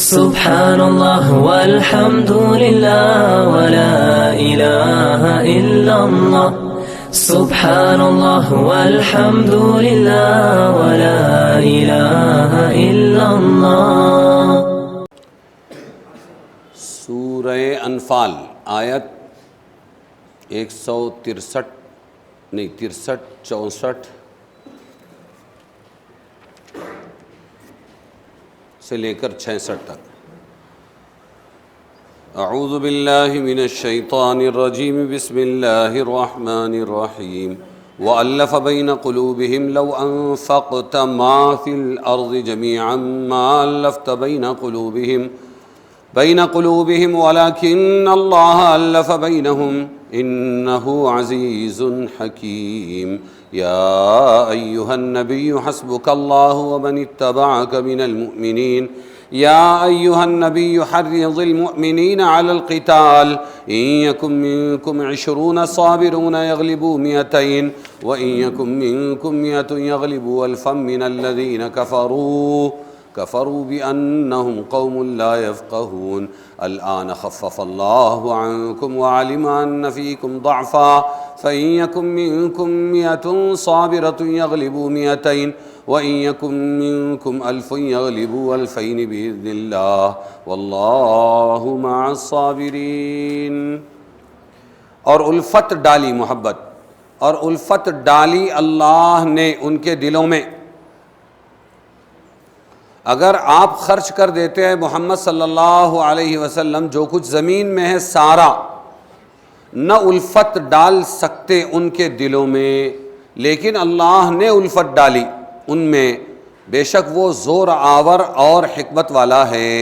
سبحان اللہ والحمد للہ ولا الہ الا اللہ سبحان اللہ والحمد للہ ولا الہ الا اللہ۔ سورہ انفال آیت 63 سے لے کر 66 تک۔ اعوذ باللہ من الشیطان الرجیم، بسم اللہ الرحمن الرحیم۔ وَأَلَّفَ بَيْنَ قُلُوبِهِمْ لَوْ أَنفَقْتَ مَا فِي الْأَرْضِ جَمِيعًا مَا أَلَّفْتَ بَيْنَ قُلُوبِهِمْ وَلَكِنَّ اللَّهَ أَلَّفَ بَيْنَهُمْ إِنَّهُ عَزِيزٌ حَكِيمٌ۔ يَا أَيُّهَا النَّبِيُّ حَسْبُكَ اللَّهُ وَمَنِ اتَّبَعَكَ مِنَ الْمُؤْمِنِينَ يَا أَيُّهَا النَّبِيُّ حَرِّضِ الْمُؤْمِنِينَ عَلَى الْقِتَالِ إِنْ يَكُنْ مِنْكُمْ 20 صَابِرُونَ يَغْلِبُوا 200 وَإِنْ يَكُنْ مِنْكُمْ 100 يَغْلِبُوا أَلْفًا مِنَ الَّذِينَ كفروا بأنهم قوم لا يفقهون۔ الآن خفف الله عنكم وعلم أن فيكم ضعفا فإن يكن منكم 100 صابرة يغلبوا 200 وإن يكن منكم 1000 يغلبوا 2000 بإذن الله والله مع الصابرين۔ اور الفت ڈالی، محبت اور الفت ڈالی اللہ نے ان کے دلوں میں۔ اگر آپ خرچ کر دیتے ہیں محمد صلی اللہ علیہ وسلم جو کچھ زمین میں ہے سارا، نہ الفت ڈال سکتے ان کے دلوں میں، لیکن اللہ نے الفت ڈالی ان میں، بے شک وہ زور آور اور حکمت والا ہے۔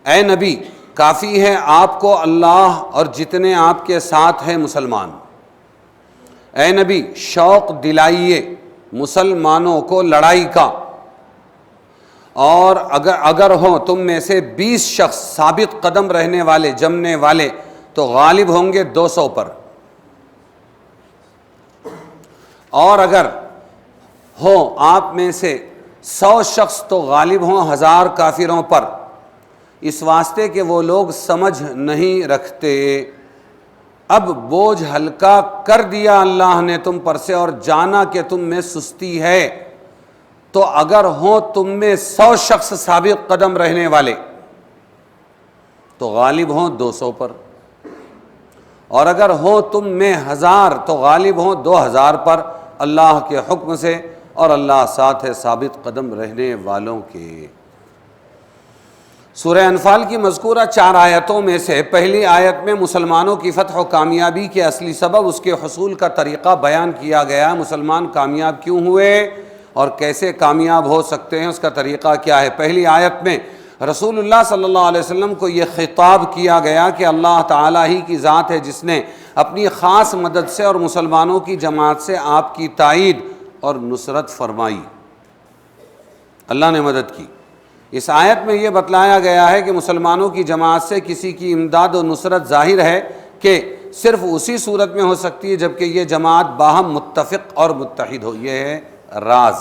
اے نبی، کافی ہے آپ کو اللہ اور جتنے آپ کے ساتھ ہیں مسلمان۔ اے نبی، شوق دلائیے مسلمانوں کو لڑائی کا، اور اگر ہوں تم میں سے 20 شخص ثابت قدم رہنے والے، جمنے والے، تو غالب ہوں گے 200 پر، اور اگر ہوں آپ میں سے 100 شخص تو غالب ہوں 1000 کافروں پر، اس واسطے کہ وہ لوگ سمجھ نہیں رکھتے۔ اب بوجھ ہلکا کر دیا اللہ نے تم پر سے اور جانا کہ تم میں سستی ہے، تو اگر ہوں تم میں 100 شخص ثابت قدم رہنے والے تو غالب ہوں 200 پر، اور اگر ہوں تم میں 1000 تو غالب ہوں 2000 پر، اللہ کے حکم سے، اور اللہ ساتھ ہے ثابت قدم رہنے والوں کے۔ سورہ انفال کی مذکورہ 4 آیتوں میں سے پہلی آیت میں مسلمانوں کی فتح و کامیابی کے اصلی سبب، اس کے حصول کا طریقہ بیان کیا گیا۔ مسلمان کامیاب کیوں ہوئے اور کیسے کامیاب ہو سکتے ہیں، اس کا طریقہ کیا ہے۔ پہلی آیت میں رسول اللہ صلی اللہ علیہ وسلم کو یہ خطاب کیا گیا کہ اللہ تعالیٰ ہی کی ذات ہے جس نے اپنی خاص مدد سے اور مسلمانوں کی جماعت سے آپ کی تائید اور نصرت فرمائی، اللہ نے مدد کی۔ اس آیت میں یہ بتلایا گیا ہے کہ مسلمانوں کی جماعت سے کسی کی امداد و نصرت ظاہر ہے کہ صرف اسی صورت میں ہو سکتی ہے جبکہ یہ جماعت باہم متفق اور متحد ہو۔ یہ ہے راز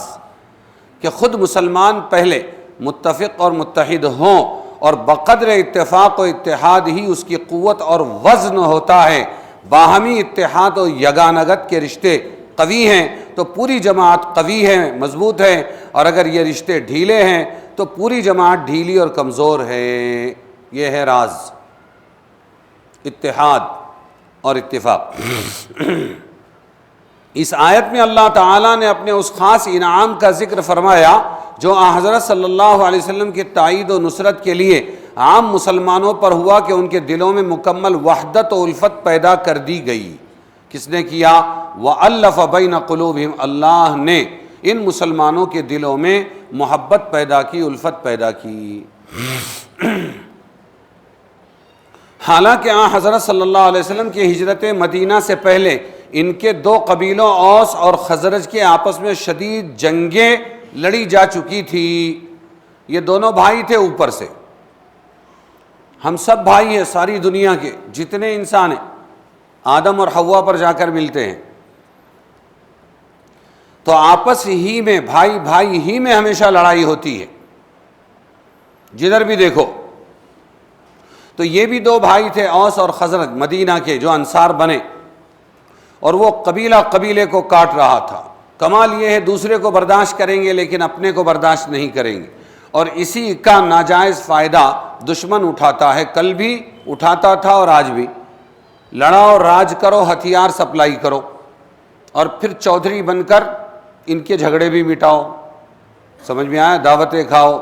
کہ خود مسلمان پہلے متفق اور متحد ہوں، اور بقدر اتفاق و اتحاد ہی اس کی قوت اور وزن ہوتا ہے۔ باہمی اتحاد و یگانگت کے رشتے قوی ہیں تو پوری جماعت قوی ہے، مضبوط ہے، اور اگر یہ رشتے ڈھیلے ہیں تو پوری جماعت ڈھیلی اور کمزور ہے۔ یہ ہے راز، اتحاد اور اتفاق۔ اس آیت میں اللہ تعالیٰ نے اپنے اس خاص انعام کا ذکر فرمایا جو حضرت صلی اللہ علیہ وسلم کی تائید و نصرت کے لیے عام مسلمانوں پر ہوا کہ ان کے دلوں میں مکمل وحدت و الفت پیدا کر دی گئی۔ کس نے کیا؟ وَأَلَّفَ بَيْنَ قُلُوبِهِمْ، اللہ نے ان مسلمانوں کے دلوں میں محبت پیدا کی، الفت پیدا کی۔ حالانکہ حضرت صلی اللہ علیہ وسلم کی ہجرت مدینہ سے پہلے ان کے 2 قبیلوں اوس اور خزرج کے آپس میں شدید جنگیں لڑی جا چکی تھی۔ یہ دونوں بھائی تھے اوپر سے، ہم سب بھائی ہیں، ساری دنیا کے جتنے انسان ہیں آدم اور حوا پر جا کر ملتے ہیں، تو آپس ہی میں بھائی ہی میں ہمیشہ لڑائی ہوتی ہے۔ جدھر بھی دیکھو. تو یہ بھی دو بھائی تھے اوس اور خزرج مدینہ کے جو انصار بنے, اور وہ قبیلہ قبیلے کو کاٹ رہا تھا. کمال یہ ہے دوسرے کو برداشت کریں گے لیکن اپنے کو برداشت نہیں کریں گے, اور اسی کا ناجائز فائدہ دشمن اٹھاتا ہے. کل بھی اٹھاتا تھا اور آج بھی. لڑاؤ, راج کرو, ہتھیار سپلائی کرو, اور پھر چودھری بن کر ان کے جھگڑے بھی مٹاؤ. سمجھ میں آیا؟ دعوتیں کھاؤ.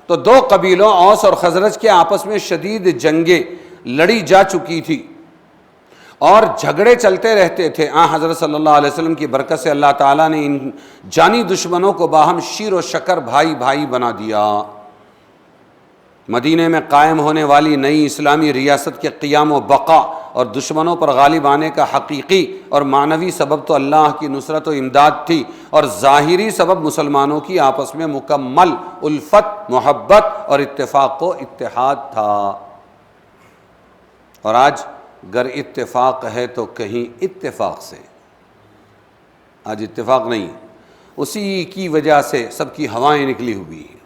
تو دو قبیلوں اوس اور خزرج کے آپس میں شدید جنگیں لڑی جا چکی تھی اور جھگڑے چلتے رہتے تھے. حضرت صلی اللہ علیہ وسلم کی برکت سے اللہ تعالیٰ نے ان جانی دشمنوں کو باہم شیر و شکر بھائی بھائی بنا دیا. مدینے میں قائم ہونے والی نئی اسلامی ریاست کے قیام و بقا اور دشمنوں پر غالب آنے کا حقیقی اور معنوی سبب تو اللہ کی نصرت و امداد تھی, اور ظاہری سبب مسلمانوں کی آپس میں مکمل الفت, محبت اور اتفاق و اتحاد تھا. اور آج گر اتفاق ہے تو کہیں اتفاق سے, آج اتفاق نہیں, اسی کی وجہ سے سب کی ہوائیں نکلی ہوئی ہیں.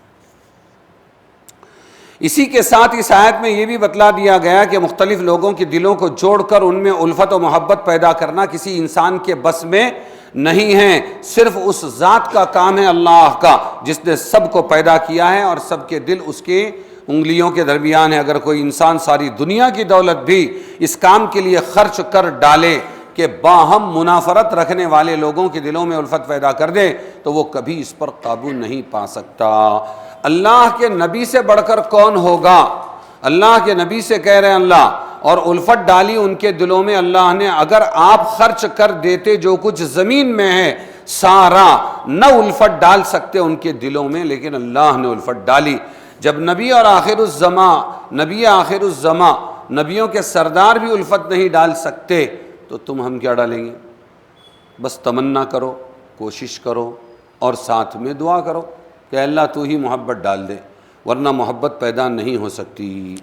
اسی کے ساتھ اس آیت میں یہ بھی بتلا دیا گیا کہ مختلف لوگوں کے دلوں کو جوڑ کر ان میں الفت و محبت پیدا کرنا کسی انسان کے بس میں نہیں ہے, صرف اس ذات کا کام ہے, اللہ کا, جس نے سب کو پیدا کیا ہے اور سب کے دل اس کے انگلیوں کے درمیان ہے. اگر کوئی انسان ساری دنیا کی دولت بھی اس کام کے لیے خرچ کر ڈالے کہ باہم منافرت رکھنے والے لوگوں کے دلوں میں الفت پیدا کر دے, تو وہ کبھی اس پر قابو نہیں پا سکتا. اللہ کے نبی سے بڑھ کر کون ہوگا؟ اللہ کے نبی سے کہہ رہے ہیں اللہ, اور الفت ڈالی ان کے دلوں میں اللہ نے. اگر آپ خرچ کر دیتے جو کچھ زمین میں ہے سارا, نہ الفت ڈال سکتے ان کے دلوں میں, لیکن اللہ نے الفت ڈالی. جب نبی اور آخر الزماں, نبی آخر الزماں, نبیوں کے سردار بھی الفت نہیں ڈال سکتے, تو ہم کیا ڈالیں گے؟ بس تمنا کرو, کوشش کرو, اور ساتھ میں دعا کرو کہ اللہ تو ہی محبت ڈال دے, ورنہ محبت پیدا نہیں ہو سکتی.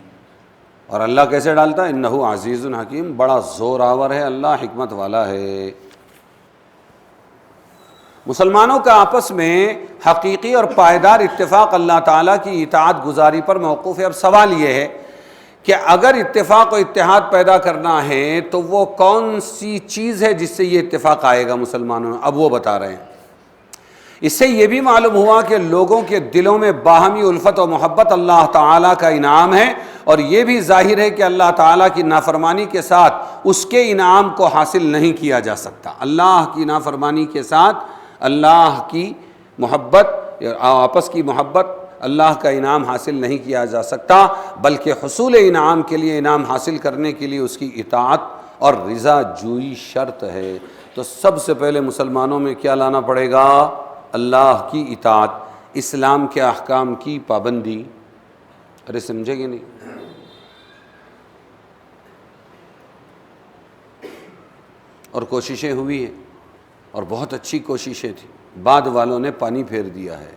اور اللہ کیسے ڈالتا ہے؟ انہ عزیز حکیم, بڑا زور آور ہے اللہ, حکمت والا ہے. مسلمانوں کا آپس میں حقیقی اور پائیدار اتفاق اللہ تعالیٰ کی اطاعت گزاری پر موقوف ہے. اب سوال یہ ہے کہ اگر اتفاق و اتحاد پیدا کرنا ہے تو وہ کون سی چیز ہے جس سے یہ اتفاق آئے گا مسلمانوں میں؟ اب وہ بتا رہے ہیں. اس سے یہ بھی معلوم ہوا کہ لوگوں کے دلوں میں باہمی الفت و محبت اللہ تعالیٰ کا انعام ہے, اور یہ بھی ظاہر ہے کہ اللہ تعالیٰ کی نافرمانی کے ساتھ اس کے انعام کو حاصل نہیں کیا جا سکتا. اللہ کی نافرمانی کے ساتھ اللہ کی محبت, آپس کی محبت, اللہ کا انعام حاصل نہیں کیا جا سکتا, بلکہ حصول انعام کے لیے, انعام حاصل کرنے کے لیے اس کی اطاعت اور رضا جوئی شرط ہے. تو سب سے پہلے مسلمانوں میں کیا لانا پڑے گا؟ اللہ کی اطاعت, اسلام کے احکام کی پابندی. ارے سمجھے گے نہیں؟ اور کوششیں ہوئی ہیں, اور بہت اچھی کوششیں تھیں, بعد والوں نے پانی پھیر دیا ہے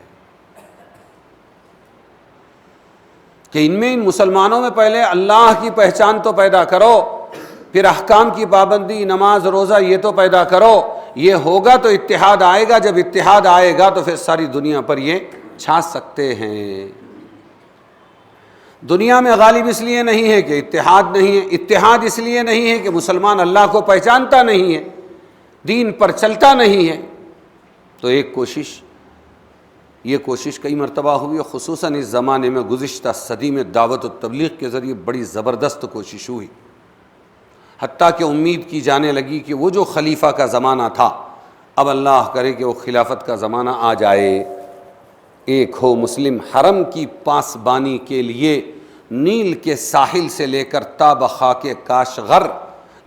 کہ ان مسلمانوں میں پہلے اللہ کی پہچان تو پیدا کرو, پھر احکام کی پابندی, نماز, روزہ, یہ تو پیدا کرو. یہ ہوگا تو اتحاد آئے گا, جب اتحاد آئے گا تو پھر ساری دنیا پر یہ چھا سکتے ہیں. دنیا میں غالب اس لیے نہیں ہے کہ اتحاد نہیں ہے, اتحاد اس لیے نہیں ہے کہ مسلمان اللہ کو پہچانتا نہیں ہے, دین پر چلتا نہیں ہے. تو ایک کوشش, یہ کوشش کئی مرتبہ ہوئی, خصوصاً اس زمانے میں, گزشتہ صدی میں دعوت و تبلیغ کے ذریعے بڑی زبردست کوشش ہوئی, حتیٰ کہ امید کی جانے لگی کہ وہ جو خلیفہ کا زمانہ تھا, اب اللہ کرے کہ وہ خلافت کا زمانہ آ جائے. ایک ہو مسلم حرم کی پاسبانی کے لیے نیل کے ساحل سے لے کر تا بخاک کاشغر,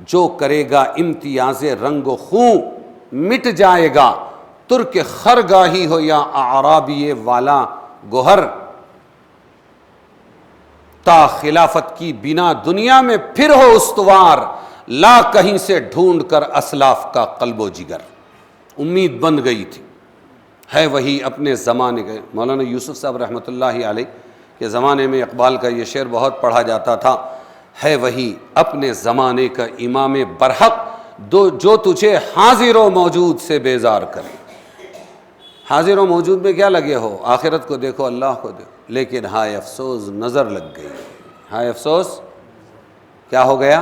جو کرے گا امتیاز رنگ و خون مٹ جائے گا, ترک خرگاہی ہو یا اعرابی والا گوہر. تا خلافت کی بنا دنیا میں پھر ہو استوار, لا کہیں سے ڈھونڈ کر اسلاف کا قلب و جگر. امید بن گئی تھی. ہے وہی اپنے زمانے کے, مولانا یوسف صاحب رحمۃ اللہ علیہ کے زمانے میں اقبال کا یہ شعر بہت پڑھا جاتا تھا, ہے وہی اپنے زمانے کا امام برحق, جو تجھے حاضر و موجود سے بیزار کرے. حاضر و موجود میں کیا لگے ہو؟ آخرت کو دیکھو, اللہ کو دیکھو. لیکن ہائے افسوس نظر لگ گئی، ہائے افسوس کیا ہو گیا؟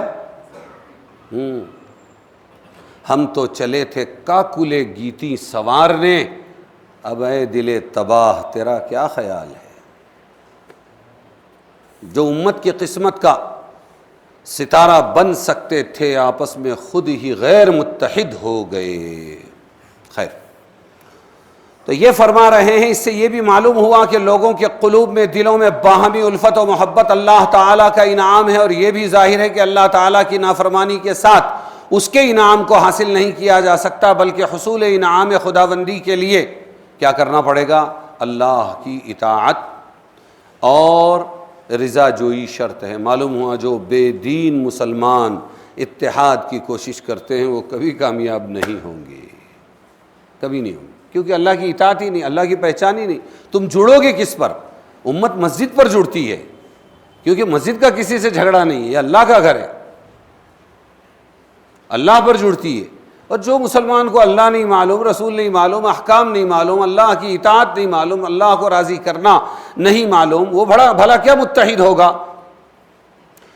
ہم تو چلے تھے کاکلے گیتی سنوارنے، اب اے دل تباہ تیرا کیا خیال ہے؟ جو امت کی قسمت کا ستارہ بن سکتے تھے آپس میں خود ہی غیر متحد ہو گئے۔ خیر، تو یہ فرما رہے ہیں، اس سے یہ بھی معلوم ہوا کہ لوگوں کے قلوب میں، دلوں میں باہمی الفت و محبت اللہ تعالیٰ کا انعام ہے، اور یہ بھی ظاہر ہے کہ اللہ تعالیٰ کی نافرمانی کے ساتھ اس کے انعام کو حاصل نہیں کیا جا سکتا، بلکہ حصول انعام خداوندی کے لیے کیا کرنا پڑے گا؟ اللہ کی اطاعت اور رضا جوئی شرط ہے۔ معلوم ہوا جو بے دین مسلمان اتحاد کی کوشش کرتے ہیں وہ کبھی کامیاب نہیں ہوں گے، کبھی نہیں ہوں گے، کیونکہ اللہ کی اطاعت ہی نہیں، اللہ کی پہچان ہی نہیں۔ تم جڑو گے کس پر؟ امت مسجد پر جڑتی ہے، کیونکہ مسجد کا کسی سے جھگڑا نہیں ہے، یہ اللہ کا گھر ہے، اللہ پر جڑتی ہے۔ اور جو مسلمان کو اللہ نہیں معلوم، رسول نہیں معلوم، احکام نہیں معلوم، اللہ کی اطاعت نہیں معلوم، اللہ کو راضی کرنا نہیں معلوم، وہ بھلا کیا متحد ہوگا؟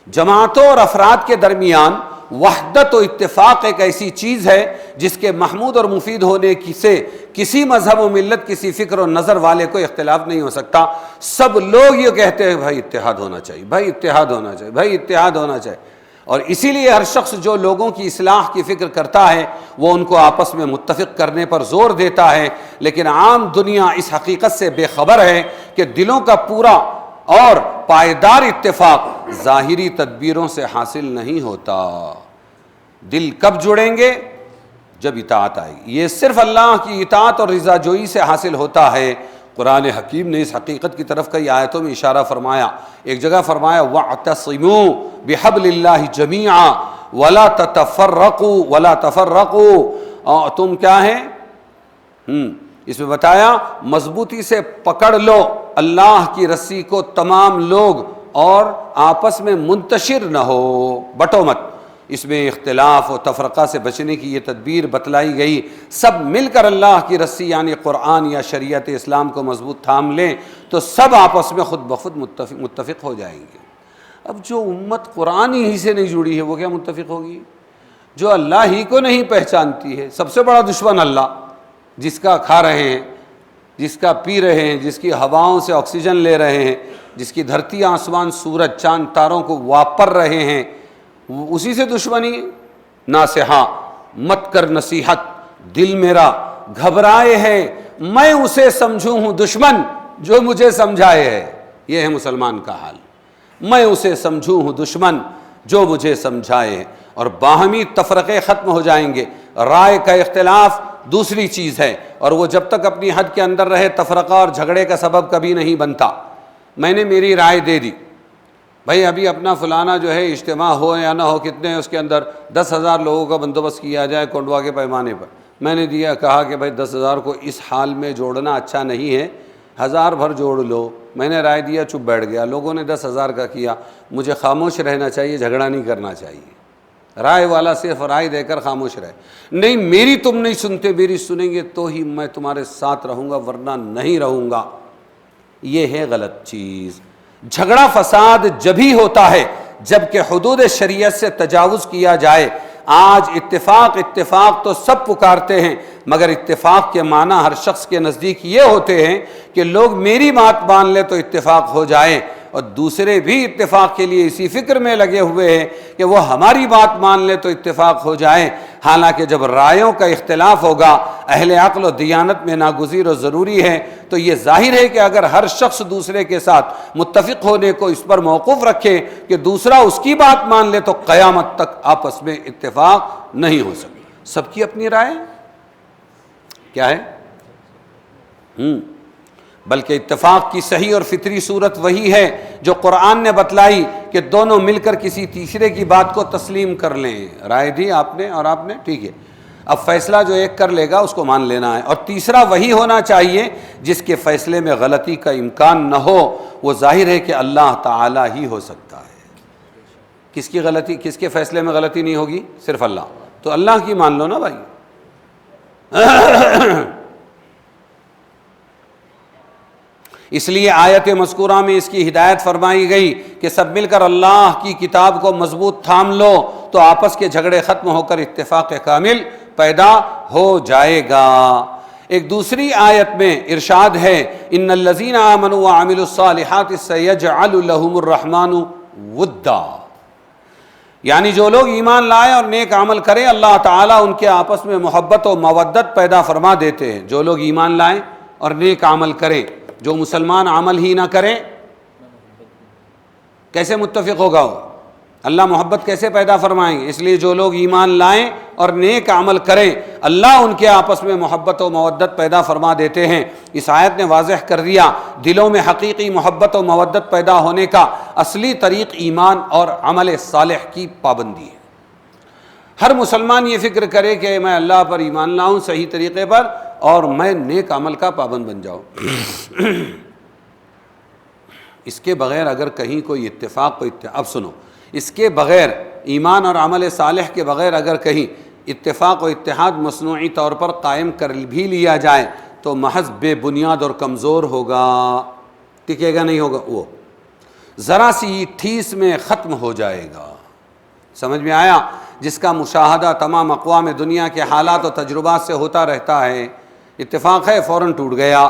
جماعتوں اور افراد کے درمیان وحدت و اتفاق ایک ایسی چیز ہے جس کے محمود اور مفید ہونے سے کسی مذہب و ملت، کسی فکر و نظر والے کو اختلاف نہیں ہو سکتا۔ سب لوگ یہ کہتے ہیں بھائی اتحاد ہونا چاہیے، بھائی اتحاد ہونا چاہیے، بھائی اتحاد ہونا چاہیے، اور اسی لیے ہر شخص جو لوگوں کی اصلاح کی فکر کرتا ہے وہ ان کو آپس میں متفق کرنے پر زور دیتا ہے، لیکن عام دنیا اس حقیقت سے بے خبر ہے کہ دلوں کا پورا اور پائیدار اتفاق ظاہری تدبیروں سے حاصل نہیں ہوتا۔ دل کب جڑیں گے؟ جب اطاعت آئے گی۔ یہ صرف اللہ کی اطاعت اور رضا جوئی سے حاصل ہوتا ہے۔ قرآن حکیم نے اس حقیقت کی طرف کئی آیتوں میں اشارہ فرمایا۔ ایک جگہ فرمایا وَاعْتَصِمُوا بِحَبْلِ اللَّهِ جَمِيعًا وَلَا تَتَفَرَّقُوا وَلَا تَفَرَّقُوا، تم کیا ہیں؟ اس میں بتایا مضبوطی سے پکڑ لو اللہ کی رسی کو تمام لوگ، اور آپس میں منتشر نہ ہو، بٹو مت۔ اس میں اختلاف و تفرقہ سے بچنے کی یہ تدبیر بتلائی گئی۔ سب مل کر اللہ کی رسی یعنی قرآن یا شریعت اسلام کو مضبوط تھام لیں تو سب آپس میں خود بخود متفق ہو جائیں گے۔ اب جو امت قرآن ہی سے نہیں جڑی ہے وہ کیا متفق ہوگی؟ جو اللہ ہی کو نہیں پہچانتی ہے، سب سے بڑا دشمن اللہ، جس کا کھا رہے ہیں، جس کا پی رہے ہیں، جس کی ہواؤں سے آکسیجن لے رہے ہیں، جس کی دھرتی آسمان سورج چاند تاروں کو واپر رہے ہیں، اسی سے دشمنی ہے۔ ناصحہ مت کر نصیحت، دل میرا گھبرائے ہے، میں اسے سمجھوں ہوں دشمن جو مجھے سمجھائے ہے۔ یہ ہے مسلمان کا حال، میں اسے سمجھوں ہوں دشمن جو مجھے سمجھائے ہے۔ اور باہمی تفرقے ختم ہو جائیں گے۔ رائے کا اختلاف دوسری چیز ہے، اور وہ جب تک اپنی حد کے اندر رہے تفرقہ اور جھگڑے کا سبب کبھی نہیں بنتا۔ میں نے میری رائے دے دی، بھائی ابھی اپنا فلانا جو ہے اجتماع ہو یا نہ ہو، کتنے اس کے اندر 10,000 لوگوں کا بندوبست کیا جائے کونڈوا کے پیمانے پر۔ میں نے کہا کہ بھائی 10,000 کو اس حال میں جوڑنا اچھا نہیں ہے، 1000 بھر جوڑ لو۔ میں نے رائے دیا، چپ بیٹھ گیا، لوگوں نے 10,000 کا کیا۔ مجھے خاموش رہنا چاہیے، جھگڑا نہیں کرنا چاہیے۔ رائے والا صرف رائے دے کر خاموش رہے، نہیں میری تم نہیں سنتے، میری سنیں گے تو ہی میں تمہارے ساتھ رہوں گا ورنہ نہیں رہوں گا۔ یہ ہے غلط چیز۔ جھگڑا فساد جبھی ہوتا ہے جب کہ حدود شریعت سے تجاوز کیا جائے۔ آج اتفاق تو سب پکارتے ہیں، مگر اتفاق کے معنی ہر شخص کے نزدیک یہ ہوتے ہیں کہ لوگ میری بات مان لے تو اتفاق ہو جائے، اور دوسرے بھی اتفاق کے لیے اسی فکر میں لگے ہوئے ہیں کہ وہ ہماری بات مان لے تو اتفاق ہو جائے۔ حالانکہ جب رائےوں کا اختلاف ہوگا، اہل عقل و دیانت میں ناگزیر و ضروری ہے، تو یہ ظاہر ہے کہ اگر ہر شخص دوسرے کے ساتھ متفق ہونے کو اس پر موقوف رکھے کہ دوسرا اس کی بات مان لے تو قیامت تک آپس میں اتفاق نہیں ہو سکتا۔ سب کی اپنی رائے کیا ہے؟ بلکہ اتفاق کی صحیح اور فطری صورت وہی ہے جو قرآن نے بتلائی کہ دونوں مل کر کسی تیسرے کی بات کو تسلیم کر لیں۔ رائے دی آپ نے اور آپ نے، ٹھیک ہے، اب فیصلہ جو ایک کر لے گا اس کو مان لینا ہے، اور تیسرا وہی ہونا چاہیے جس کے فیصلے میں غلطی کا امکان نہ ہو۔ وہ ظاہر ہے کہ اللہ تعالی ہی ہو سکتا ہے۔ کس کی غلطی، کس کے فیصلے میں غلطی نہیں ہوگی؟ صرف اللہ۔ تو اللہ کی مان لو نا بھائی۔ اس لیے آیت مذکورہ میں اس کی ہدایت فرمائی گئی کہ سب مل کر اللہ کی کتاب کو مضبوط تھام لو تو آپس کے جھگڑے ختم ہو کر اتفاق کامل پیدا ہو جائے گا۔ ایک دوسری آیت میں ارشاد ہے ان الذین آمنوا وعملوا الصالحات سیجعل لهم الرحمن ودا، یعنی جو لوگ ایمان لائے اور نیک عمل کریں اللہ تعالیٰ ان کے آپس میں محبت و مودت پیدا فرما دیتے ہیں۔ جو لوگ ایمان لائیں اور نیک عمل کریں، جو مسلمان عمل ہی نہ کریں کیسے متفق ہوگا وہ؟ اللہ محبت کیسے پیدا فرمائیں گے؟ اس لیے جو لوگ ایمان لائیں اور نیک عمل کریں اللہ ان کے آپس میں محبت و مودت پیدا فرما دیتے ہیں۔ اس آیت نے واضح کر دیا دلوں میں حقیقی محبت و مودت پیدا ہونے کا اصلی طریق ایمان اور عمل صالح کی پابندی ہے۔ ہر مسلمان یہ فکر کرے کہ میں اللہ پر ایمان لاؤں صحیح طریقے پر اور میں نیک عمل کا پابند بن جاؤں۔ اس کے بغیر اگر کہیں کوئی اتفاق اب سنو، اس کے بغیر ایمان اور عمل صالح کے بغیر اگر کہیں اتفاق و اتحاد مصنوعی طور پر قائم کر بھی لیا جائے تو محض بے بنیاد اور کمزور ہوگا، ٹکے گا نہیں ہوگا، وہ ذرا سی ٹھیس میں ختم ہو جائے گا۔ سمجھ میں آیا؟ جس کا مشاہدہ تمام اقوام دنیا کے حالات و تجربات سے ہوتا رہتا ہے، اتفاق ہے فوراً ٹوٹ گیا۔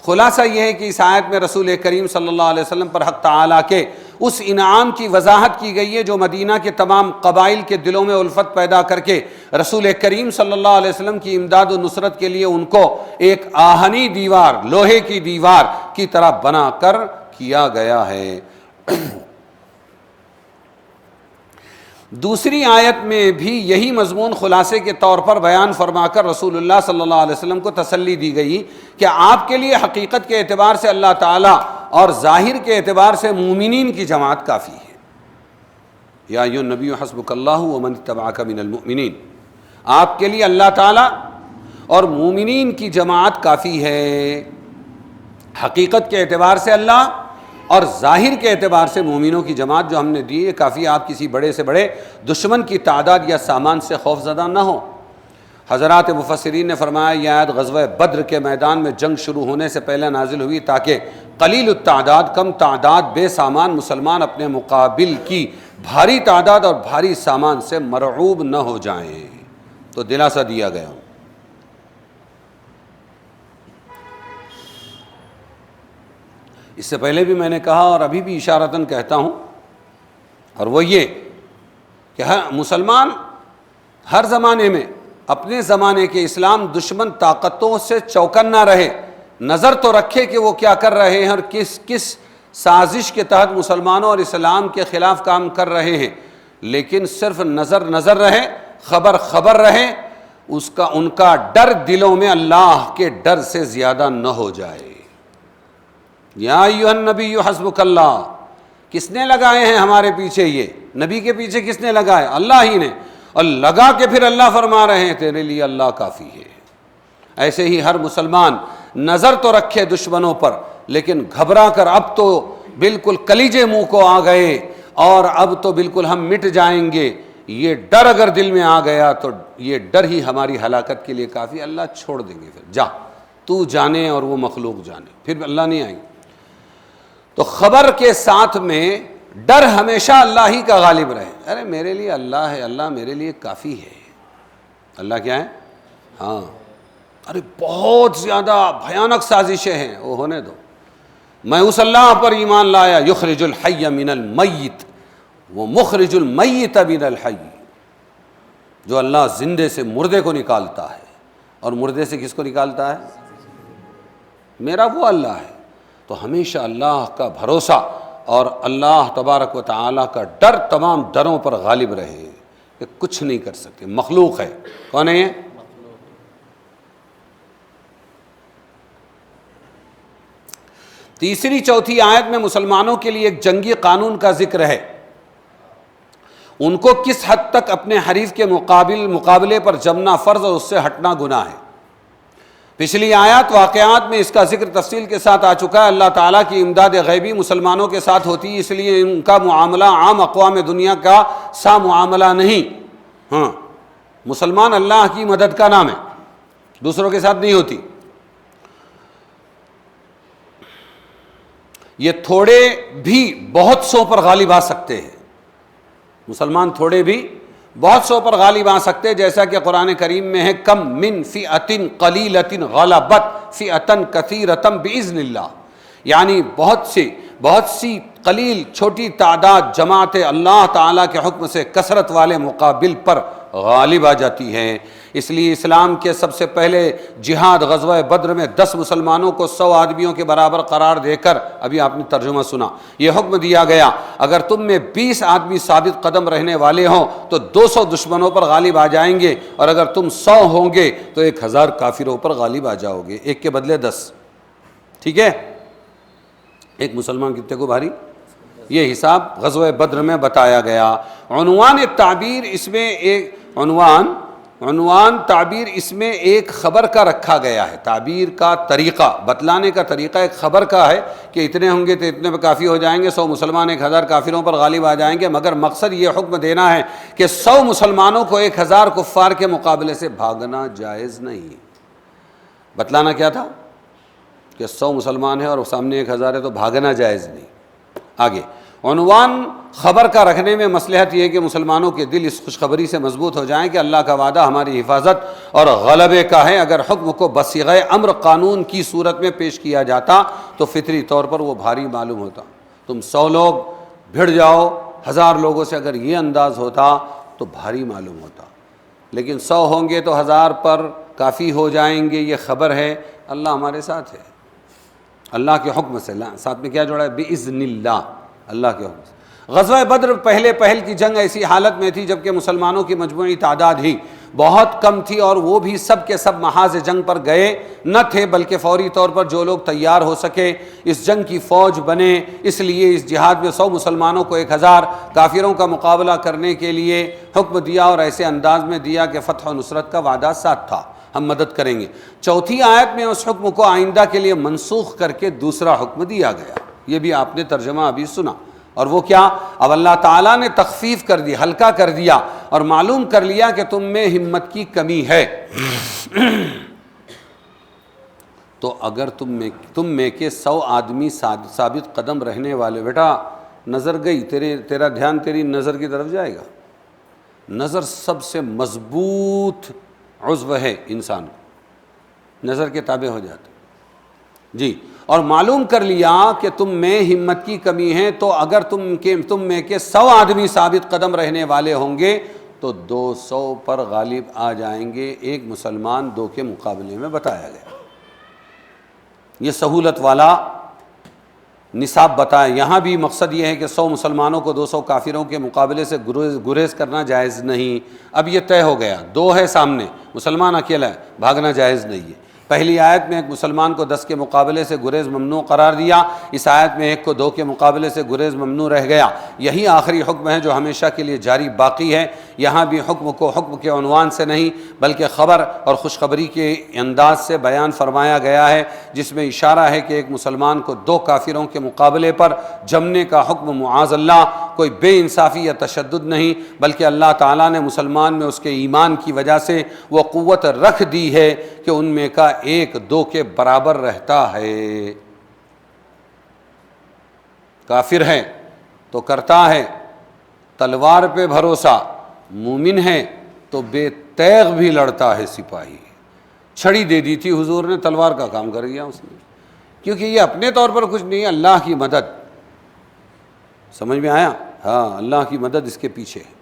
خلاصہ یہ ہے کہ اس آیت میں رسول کریم صلی اللہ علیہ وسلم پر حق تعالیٰ کے اس انعام کی وضاحت کی گئی ہے جو مدینہ کے تمام قبائل کے دلوں میں الفت پیدا کر کے رسول کریم صلی اللہ علیہ وسلم کی امداد و نصرت کے لیے ان کو ایک آہنی دیوار، لوہے کی دیوار کی طرح بنا کر کیا گیا ہے۔ دوسری آیت میں بھی یہی مضمون خلاصے کے طور پر بیان فرما کر رسول اللہ صلی اللہ علیہ وسلم کو تسلی دی گئی کہ آپ کے لیے حقیقت کے اعتبار سے اللہ تعالیٰ اور ظاہر کے اعتبار سے مومنین کی جماعت کافی ہے۔ یا ایھا النبی حسبک اللہ ومن اتبعک من المؤمنین، آپ کے لیے اللہ تعالیٰ اور مومنین کی جماعت کافی ہے۔ حقیقت کے اعتبار سے اللہ اور ظاہر کے اعتبار سے مومنوں کی جماعت جو ہم نے دی ہے کافی، آپ کسی بڑے سے بڑے دشمن کی تعداد یا سامان سے خوف زدہ نہ ہو۔ حضرات مفسرین نے فرمایا یہ آیت غزوہ بدر کے میدان میں جنگ شروع ہونے سے پہلے نازل ہوئی تاکہ قلیل التعداد، کم تعداد بے سامان مسلمان اپنے مقابل کی بھاری تعداد اور بھاری سامان سے مرعوب نہ ہو جائیں، تو دلاسا دیا گیا۔ اس سے پہلے بھی میں نے کہا اور ابھی بھی اشارتاً کہتا ہوں، اور وہ یہ کہ مسلمان ہر زمانے میں اپنے زمانے کے اسلام دشمن طاقتوں سے چوکن نہ رہے، نظر تو رکھے کہ وہ کیا کر رہے ہیں اور کس سازش کے تحت مسلمانوں اور اسلام کے خلاف کام کر رہے ہیں، لیکن صرف نظر رہے، خبر رہے، ان کا ڈر دلوں میں اللہ کے ڈر سے زیادہ نہ ہو جائے۔ یا ایھا النبی حسبک اللہ، کس نے لگائے ہیں ہمارے پیچھے؟ یہ نبی کے پیچھے کس نے لگائے؟ اللہ ہی نے، اور لگا کے پھر اللہ فرما رہے ہیں تیرے لیے اللہ کافی ہے۔ ایسے ہی ہر مسلمان نظر تو رکھے دشمنوں پر، لیکن گھبرا کر اب تو بالکل کلیجے منہ کو آ گئے اور اب تو بالکل ہم مٹ جائیں گے، یہ ڈر اگر دل میں آ گیا تو یہ ڈر ہی ہماری ہلاکت کے لیے کافی، اللہ چھوڑ دیں گے، پھر جا تو جانے اور وہ مخلوق جانے، پھر اللہ نہیں آئیں گے۔ تو خبر کے ساتھ میں ڈر ہمیشہ اللہ ہی کا غالب رہے، ارے میرے لیے اللہ ہے، اللہ میرے لیے کافی ہے۔ اللہ کیا ہے؟ ہاں، ارے بہت زیادہ بھیانک سازشیں ہیں، وہ ہونے دو، میں اس اللہ پر ایمان لایا، یخرج الحی من المیت وہ مخرج المیت من الحی، جو اللہ زندے سے مردے کو نکالتا ہے، اور مردے سے کس کو نکالتا ہے؟ میرا وہ اللہ ہے۔ تو ہمیشہ اللہ کا بھروسہ اور اللہ تبارک و تعالیٰ کا ڈر تمام ڈروں پر غالب رہے کہ کچھ نہیں کر سکتے، مخلوق ہے۔ کون ہے یہ؟ تیسری چوتھی آیت میں مسلمانوں کے لیے ایک جنگی قانون کا ذکر ہے، ان کو کس حد تک اپنے حریف کے مقابلے پر جمنا فرض اور اس سے ہٹنا گناہ ہے۔ پچھلی آیات واقعات میں اس کا ذکر تفصیل کے ساتھ آ چکا ہے۔ اللہ تعالیٰ کی امداد غیبی مسلمانوں کے ساتھ ہوتی ہے، اس لیے ان کا معاملہ عام اقوام دنیا کا سا معاملہ نہیں۔ ہاں، مسلمان اللہ کی مدد کا نام ہے، دوسروں کے ساتھ نہیں ہوتی۔ یہ تھوڑے بھی بہت سو پر غالب آ سکتے ہیں، مسلمان تھوڑے بھی بہت سو پر غالب آ سکتے ہیں، جیسا کہ قرآن کریم میں ہے کم من فئۃ قلیلۃ غلبت فئۃ کثیرۃ باذن اللہ، یعنی بہت سی قلیل چھوٹی تعداد جماعت اللہ تعالیٰ کے حکم سے کثرت والے مقابل پر غالب آ جاتی ہیں۔ اس لیے اسلام کے سب سے پہلے جہاد غزوہ بدر میں 10 مسلمانوں کو 100 آدمیوں کے برابر قرار دے کر، ابھی آپ نے ترجمہ سنا، یہ حکم دیا گیا اگر تم میں 20 آدمی ثابت قدم رہنے والے ہوں تو 200 دشمنوں پر غالب آ جائیں گے، اور اگر تم 100 ہوں گے تو 1000 کافروں پر غالب آ جاؤ گے، ایک کے بدلے 10۔ ٹھیک ہے، ایک مسلمان کتنے کو بھاری؟ یہ حساب غزوہ بدر میں بتایا گیا۔ عنوان تعبیر اس میں ایک عنوان تعبیر اس میں ایک خبر کا رکھا گیا ہے، تعبیر کا طریقہ، بتلانے کا طریقہ ایک خبر کا ہے کہ اتنے ہوں گے تو اتنے پہ کافی ہو جائیں گے، 100 مسلمان 1000 کافروں پر غالب آ جائیں گے، مگر مقصد یہ حکم دینا ہے کہ 100 مسلمانوں کو 1000 کفار کے مقابلے سے بھاگنا جائز نہیں۔ بتلانا کیا تھا کہ 100 مسلمان ہیں اور سامنے 1000 ہے تو بھاگنا جائز نہیں۔ آگے عنوان خبر کا رکھنے میں مصلحت یہ ہے کہ مسلمانوں کے دل اس خوشخبری سے مضبوط ہو جائیں کہ اللہ کا وعدہ ہماری حفاظت اور غلبے کا ہے۔ اگر حکم کو بصیغہ امر قانون کی صورت میں پیش کیا جاتا تو فطری طور پر وہ بھاری معلوم ہوتا۔ تم 100 لوگ بھیڑ جاؤ، 1000 لوگوں سے اگر یہ انداز ہوتا تو بھاری معلوم ہوتا، لیکن 100 ہوں گے تو 1000 پر کافی ہو جائیں گے، یہ خبر ہے، اللہ ہمارے ساتھ ہے، اللہ کے حکم سے۔ ساتھ میں کیا جوڑا ہے؟ بِإِذْنِ اللہ، اللہ کے حکم سے۔ غزوہ بدر پہل کی جنگ ایسی حالت میں تھی جبکہ مسلمانوں کی مجموعی تعداد ہی بہت کم تھی، اور وہ بھی سب کے سب محاذ جنگ پر گئے نہ تھے، بلکہ فوری طور پر جو لوگ تیار ہو سکے اس جنگ کی فوج بنے۔ اس لیے اس جہاد میں 100 مسلمانوں کو 1000 کافروں کا مقابلہ کرنے کے لیے حکم دیا، اور ایسے انداز میں دیا کہ فتح و نصرت کا وعدہ ساتھ تھا، ہم مدد کریں گے۔ چوتھی آیت میں اس حکم کو آئندہ کے لیے منسوخ کر کے دوسرا حکم دیا گیا، یہ بھی آپ نے ترجمہ ابھی سنا، اور وہ کیا؟ اب اللہ تعالیٰ نے تخفیف کر دی، ہلکا کر دیا، اور معلوم کر لیا کہ تم میں ہمت کی کمی ہے، تو اگر تم میں کے 100 آدمی ثابت قدم رہنے والے، بیٹا نظر گئی تیرا دھیان تیری نظر کی طرف جائے گا۔ نظر سب سے مضبوط عضو ہے انسان کو، نظر کے تابع ہو جاتے جی۔ اور معلوم کر لیا کہ تم میں ہمت کی کمی ہے، تو اگر تم میں کے 100 آدمی ثابت قدم رہنے والے ہوں گے تو 200 پر غالب آ جائیں گے، ایک مسلمان 2 کے مقابلے میں بتایا گیا۔ یہ سہولت والا نصاب بتایا۔ یہاں بھی مقصد یہ ہے کہ 100 مسلمانوں کو 200 کافروں کے مقابلے سے گریز کرنا جائز نہیں۔ اب یہ طے ہو گیا، 2 ہے سامنے، مسلمان اکیلا ہے، بھاگنا جائز نہیں ہے۔ پہلی آیت میں ایک مسلمان کو 10 کے مقابلے سے گریز ممنوع قرار دیا، اس آیت میں 1 کو 2 کے مقابلے سے گریز ممنوع رہ گیا۔ یہی آخری حکم ہے جو ہمیشہ کے لیے جاری باقی ہے۔ یہاں بھی حکم کو حکم کے عنوان سے نہیں بلکہ خبر اور خوشخبری کے انداز سے بیان فرمایا گیا ہے، جس میں اشارہ ہے کہ ایک مسلمان کو 2 کافروں کے مقابلے پر جمنے کا حکم معاذ اللہ کوئی بے انصافی یا تشدد نہیں، بلکہ اللہ تعالیٰ نے مسلمان میں اس کے ایمان کی وجہ سے وہ قوت رکھ دی ہے کہ ان میں کا 1 2 کے برابر رہتا ہے۔ کافر ہے تو کرتا ہے تلوار پہ بھروسہ، مومن ہے تو بے تیغ بھی لڑتا ہے سپاہی۔ چھڑی دے دی تھی حضور نے، تلوار کا کام کر گیا اس نے، کیونکہ یہ اپنے طور پر کچھ نہیں ہے، اللہ کی مدد۔ سمجھ میں آیا؟ ہاں، اللہ کی مدد اس کے پیچھے ہے۔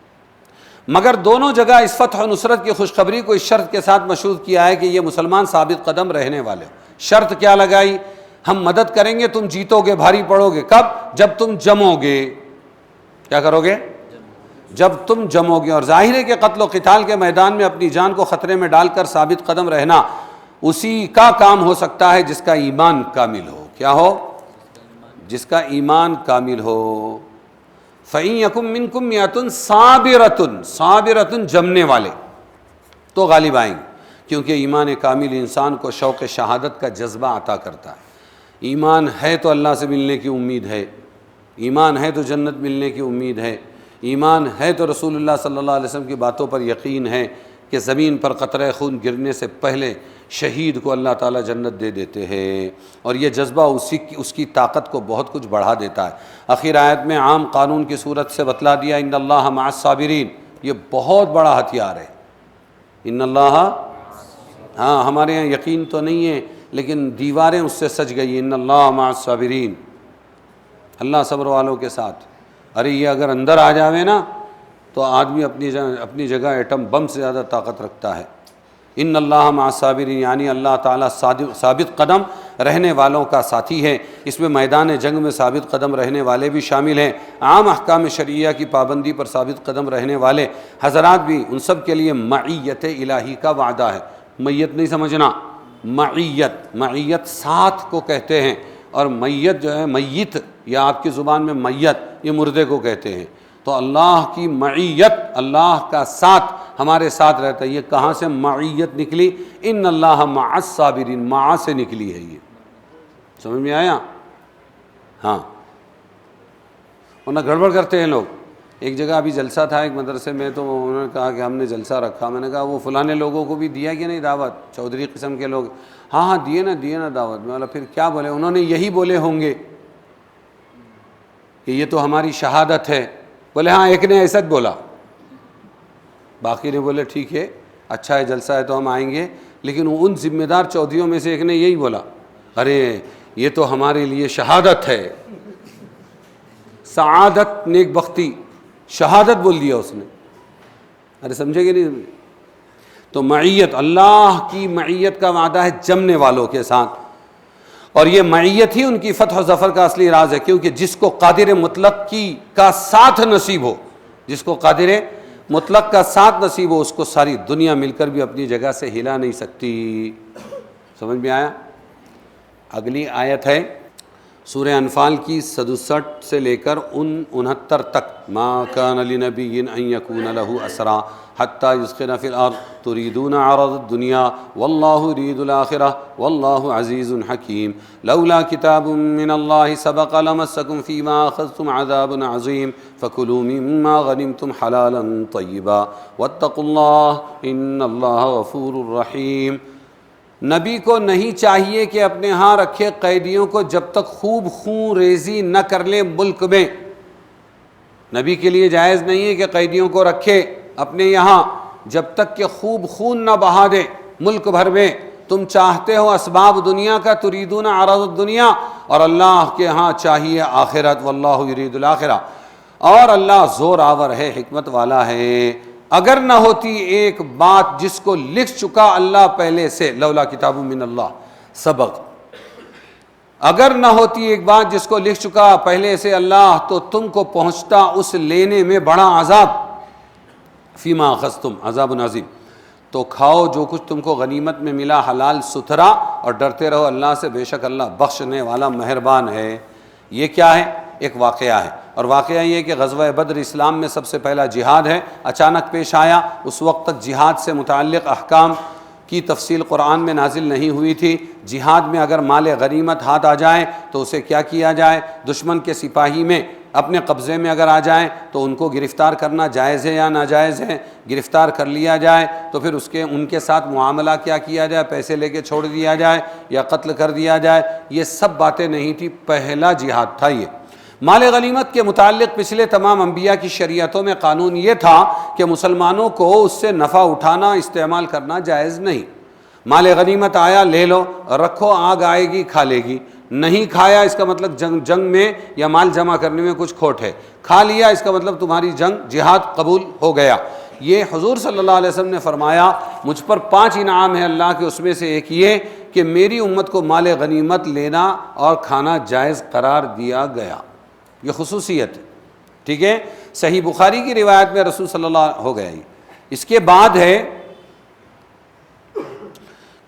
مگر دونوں جگہ اس فتح و نصرت کی خوشخبری کو اس شرط کے ساتھ مشروط کیا ہے کہ یہ مسلمان ثابت قدم رہنے والے ہو۔ شرط کیا لگائی؟ ہم مدد کریں گے، تم جیتو گے، بھاری پڑو گے۔ کب؟ جب تم جمو گے۔ کیا کرو گے؟ جب تم جمو گے۔ اور ظاہر ہے کہ قتل و قتال کے میدان میں اپنی جان کو خطرے میں ڈال کر ثابت قدم رہنا اسی کا کام ہو سکتا ہے جس کا ایمان کامل ہو۔ کیا ہو؟ جس کا ایمان کامل ہو۔ فَإِن يَكُن مِّنكُم مِّئَةٌ صَابِرَةٌ جمنے والے تو غالب آئیں گے، کیونکہ ایمان کامل انسان کو شوق شہادت کا جذبہ عطا کرتا ہے۔ ایمان ہے تو اللہ سے ملنے کی امید ہے، ایمان ہے تو جنت ملنے کی امید ہے، ایمان ہے تو رسول اللہ صلی اللہ علیہ وسلم کی باتوں پر یقین ہے کہ زمین پر قطرہ خون گرنے سے پہلے شہید کو اللہ تعالیٰ جنت دے دیتے ہیں، اور یہ جذبہ اس کی طاقت کو بہت کچھ بڑھا دیتا ہے۔ آخر آیت میں عام قانون کی صورت سے بتلا دیا ان اللہ مع الصابرین، یہ بہت بڑا ہتھیار ہے۔ ان اللہ، ہاں ہمارے یہاں یقین تو نہیں ہے لیکن دیواریں اس سے سج گئی، ان اللہ مع الصابرین، اللہ صبر والوں کے ساتھ۔ ارے یہ اگر اندر آ جاوے نا تو آدمی اپنی جگہ ایٹم بم سے زیادہ طاقت رکھتا ہے۔ ان اللہ مع الصابرین یعنی اللہ تعالیٰ ثابت قدم رہنے والوں کا ساتھی ہے۔ اس میں میدان جنگ میں ثابت قدم رہنے والے بھی شامل ہیں، عام احکام شرعیہ کی پابندی پر ثابت قدم رہنے والے حضرات بھی، ان سب کے لیے معیت الہی کا وعدہ ہے۔ میت نہیں سمجھنا، معیت ساتھ کو کہتے ہیں، اور میت جو ہے میت یا آپ کی زبان میں میت، یہ مردے کو کہتے ہیں۔ تو اللہ کی معیت، اللہ کا ساتھ ہمارے ساتھ رہتا ہے۔ یہ کہاں سے معیت نکلی؟ ان اللہ مع الصابرین، مع سے نکلی ہے، یہ سمجھ میں آیا؟ ہاں، ورنہ گڑبڑ کرتے ہیں لوگ۔ ایک جگہ ابھی جلسہ تھا ایک مدرسے میں، تو انہوں نے کہا کہ ہم نے جلسہ رکھا۔ میں نے کہا وہ فلانے لوگوں کو بھی دیا کہ نہیں دعوت؟ چودھری قسم کے لوگ، ہاں دیے نا دعوت۔ میں بولا پھر کیا بولے؟ انہوں نے یہی بولے ہوں گے کہ یہ تو ہماری شہادت ہے۔ بولے ہاں، ایک نے ایسا بولا، باقی نے بولے ٹھیک ہے، اچھا ہے، جلسہ ہے تو ہم آئیں گے، لیکن ان ذمہ دار چودھریوں میں سے ایک نے یہی بولا، ارے یہ تو ہمارے لیے شہادت ہے، سعادت، نیک بختی، شہادت بول دیا اس نے۔ ارے سمجھے گے نہیں؟ تو معیت، اللہ کی معیت کا وعدہ ہے جمنے والوں کے ساتھ، اور یہ معیت ہی ان کی فتح و ظفر کا اصلی راز ہے، کیونکہ جس کو قادر مطلق کا ساتھ نصیب ہو، جس کو قادر مطلق کا ساتھ نصیب ہو، اس کو ساری دنیا مل کر بھی اپنی جگہ سے ہلا نہیں سکتی۔ سمجھ میں آیا؟ اگلی آیت ہے سورہ انفال کی 67 سے لے کر 69 تک۔ ما کان لنبی ان یکون لہ اسرا حتی یثخن فی الارض تریدون عرض الدنیا واللہ یرید الآخرہ واللہ عزیز حکیم لولا کتاب من اللہ سبق لمسکم فیما اخذتم عذاب عظیم فکلوا مما غنمتم حلالا طیبا واتقوا اللہ ان اللہ غفور رحیم۔ نبی کو نہیں چاہیے کہ اپنے ہاں رکھے قیدیوں کو جب تک خوب خون ریزی نہ کر لے ملک میں۔ نبی کے لیے جائز نہیں ہے کہ قیدیوں کو رکھے اپنے یہاں جب تک کہ خوب خون نہ بہا دے ملک بھر میں۔ تم چاہتے ہو اسباب دنیا کا، تریدون عرض الدنیا، اور اللہ کے ہاں چاہیے آخرت، واللہ یرید الآخرہ، اور اللہ زور آور ہے، حکمت والا ہے۔ اگر نہ ہوتی ایک بات جس کو لکھ چکا اللہ پہلے سے، لولا کتاب من اللہ سبق، اگر نہ ہوتی ایک بات جس کو لکھ چکا پہلے سے اللہ، تو تم کو پہنچتا اس لینے میں بڑا عذاب، فیما اخذتم عذاب عظیم، تو کھاؤ جو کچھ تم کو غنیمت میں ملا حلال ستھرا، اور ڈرتے رہو اللہ سے، بے شک اللہ بخشنے والا مہربان ہے۔ یہ کیا ہے؟ ایک واقعہ ہے، اور واقعہ یہ کہ غزوہ بدر اسلام میں سب سے پہلا جہاد ہے، اچانک پیش آیا۔ اس وقت تک جہاد سے متعلق احکام کی تفصیل قرآن میں نازل نہیں ہوئی تھی۔ جہاد میں اگر مال غنیمت ہاتھ آ جائے تو اسے کیا کیا جائے، دشمن کے سپاہی میں اپنے قبضے میں اگر آ جائیں تو ان کو گرفتار کرنا جائز ہے یا ناجائز ہے؟ گرفتار کر لیا جائے تو پھر ان کے ساتھ معاملہ کیا جائے، پیسے لے کے چھوڑ دیا جائے یا قتل کر دیا جائے؟ یہ سب باتیں نہیں تھی، پہلا جہاد تھا یہ۔ مال غنیمت کے متعلق پچھلے تمام انبیاء کی شریعتوں میں قانون یہ تھا کہ مسلمانوں کو اس سے نفع اٹھانا، استعمال کرنا جائز نہیں۔ مال غنیمت آیا لے لو، رکھو، آگ آئے گی کھا لے گی، نہیں کھایا اس کا مطلب جنگ میں یا مال جمع کرنے میں کچھ کھوٹ ہے، کھا لیا اس کا مطلب تمہاری جہاد قبول ہو گیا۔ یہ حضور صلی اللہ علیہ وسلم نے فرمایا مجھ پر 5 انعام ہیں اللہ کے، اس میں سے ایک یہ کہ میری امت کو مال غنیمت لینا اور کھانا جائز قرار دیا گیا، یہ خصوصیت ہے، ٹھیک ہے۔ صحیح بخاری کی روایت میں رسول صلی اللہ ہو گیا۔ اس کے بعد ہے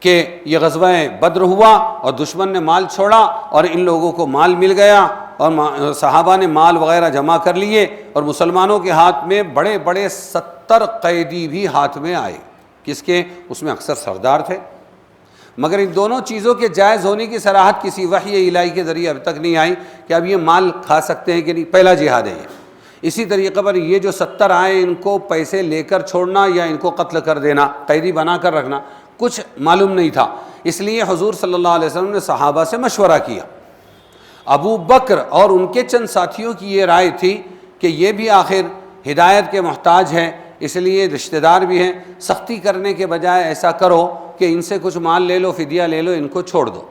کہ یہ غزوہ بدر ہوا اور دشمن نے مال چھوڑا اور ان لوگوں کو مال مل گیا اور صحابہ نے مال وغیرہ جمع کر لیے، اور مسلمانوں کے ہاتھ میں بڑے بڑے 70 قیدی بھی ہاتھ میں آئے۔ کس کے؟ اس میں اکثر سردار تھے، مگر ان دونوں چیزوں کے جائز ہونے کی صراحت کسی وحی الہی کے ذریعے اب تک نہیں آئی کہ اب یہ مال کھا سکتے ہیں کہ نہیں۔ پہلا جہاد ہے یہ۔ اسی طریقے پر یہ جو 70 آئے ان کو پیسے لے کر چھوڑنا یا ان کو قتل کر دینا، قیدی بنا کر رکھنا، کچھ معلوم نہیں تھا، اس لیے حضور صلی اللہ علیہ وسلم نے صحابہ سے مشورہ کیا۔ ابو بکر اور ان کے چند ساتھیوں کی یہ رائے تھی کہ یہ بھی آخر ہدایت کے محتاج ہیں، اس لیے رشتہ دار بھی ہیں، سختی کرنے کے بجائے ایسا کرو کہ ان سے کچھ مال لے لو، فدیہ لے لو، ان کو چھوڑ دو۔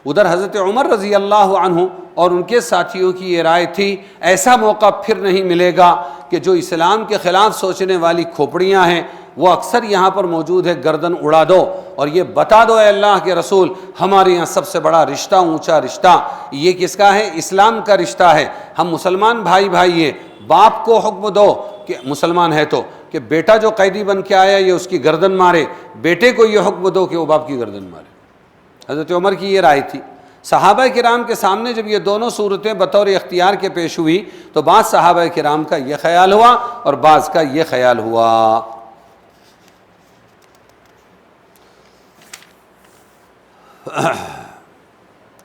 ادھر حضرت عمر رضی اللہ عنہ اور ان کے ساتھیوں کی یہ رائے تھی ایسا موقع پھر نہیں ملے گا کہ جو اسلام کے خلاف سوچنے والی کھوپڑیاں ہیں وہ اکثر یہاں پر موجود ہے، گردن اڑا دو اور یہ بتا دو اے اللہ کے رسول ہمارے یہاں سب سے بڑا رشتہ، اونچا رشتہ یہ کس کا ہے؟ اسلام کا رشتہ ہے، ہم مسلمان بھائی بھائی ہیں۔ باپ کو حکم دو کہ مسلمان ہے تو کہ بیٹا جو قیدی بن کے آیا یہ اس کی گردن مارے، بیٹے کو یہ حکم دو کہ وہ باپ کی گردن مارے۔ حضرت عمر کی یہ رائے تھی۔ صحابہ کرام کے سامنے جب یہ دونوں صورتیں بطور اختیار کے پیش ہوئی تو بعض صحابہ کرام کا یہ خیال ہوا اور بعض کا یہ خیال ہوا۔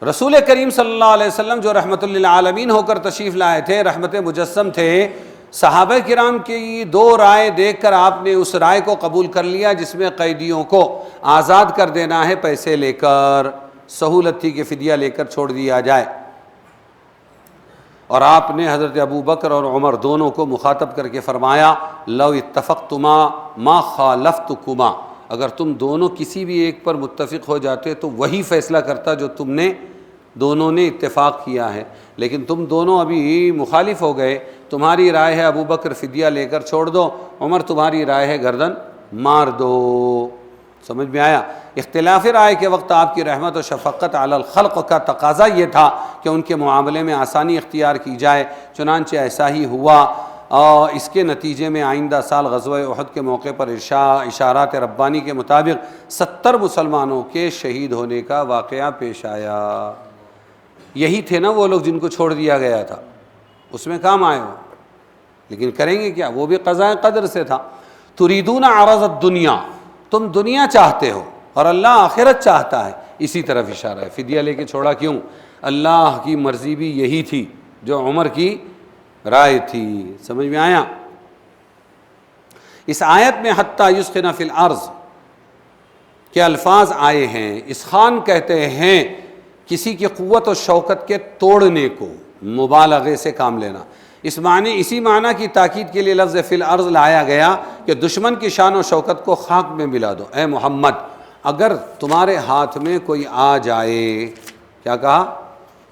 رسول کریم صلی اللہ علیہ وسلم جو رحمت للعالمین ہو کر تشریف لائے تھے، رحمت مجسم تھے، صحابہ کرام کی دو رائے دیکھ کر آپ نے اس رائے کو قبول کر لیا جس میں قیدیوں کو آزاد کر دینا ہے پیسے لے کر، سہولت تھی کہ فدیہ لے کر چھوڑ دیا جائے۔ اور آپ نے حضرت ابو بکر اور عمر دونوں کو مخاطب کر کے فرمایا لو اتفقتما ما خالفتکما، اگر تم دونوں کسی بھی ایک پر متفق ہو جاتے تو وہی فیصلہ کرتا جو تم نے دونوں نے اتفاق کیا ہے، لیکن تم دونوں ابھی مخالف ہو گئے، تمہاری رائے ہے ابو بکر فدیہ لے کر چھوڑ دو، عمر تمہاری رائے ہے گردن مار دو۔ سمجھ میں آیا؟ اختلاف رائے کے وقت آپ کی رحمت و شفقت علی الخلق کا تقاضا یہ تھا کہ ان کے معاملے میں آسانی اختیار کی جائے، چنانچہ ایسا ہی ہوا۔ اور اس کے نتیجے میں آئندہ سال غزوہ احد کے موقع پر اشارات ربانی کے مطابق 70 مسلمانوں کے شہید ہونے کا واقعہ پیش آیا۔ یہی تھے نا وہ لوگ جن کو چھوڑ دیا گیا تھا، اس میں کام آئے ہو، لیکن کریں گے کیا؟ وہ بھی قضاء قدر سے تھا۔ تریدون عرض الدنیا، تم دنیا چاہتے ہو اور اللہ آخرت چاہتا ہے، اسی طرف اشارہ ہے۔ فدیہ لے کے چھوڑا کیوں؟ اللہ کی مرضی بھی یہی تھی جو عمر کی رائے تھی۔ سمجھ میں آیا؟ اس آیت میں حتی یسخن فی الارض کے الفاظ آئے ہیں۔ اسخان کہتے ہیں کسی کی قوت و شوکت کے توڑنے کو، مبالغے سے کام لینا۔ اسی معنی کی تاکید کے لیے لفظ فی الارض لایا گیا کہ دشمن کی شان و شوکت کو خاک میں ملا دو۔ اے محمد اگر تمہارے ہاتھ میں کوئی آ جائے، کیا کہا؟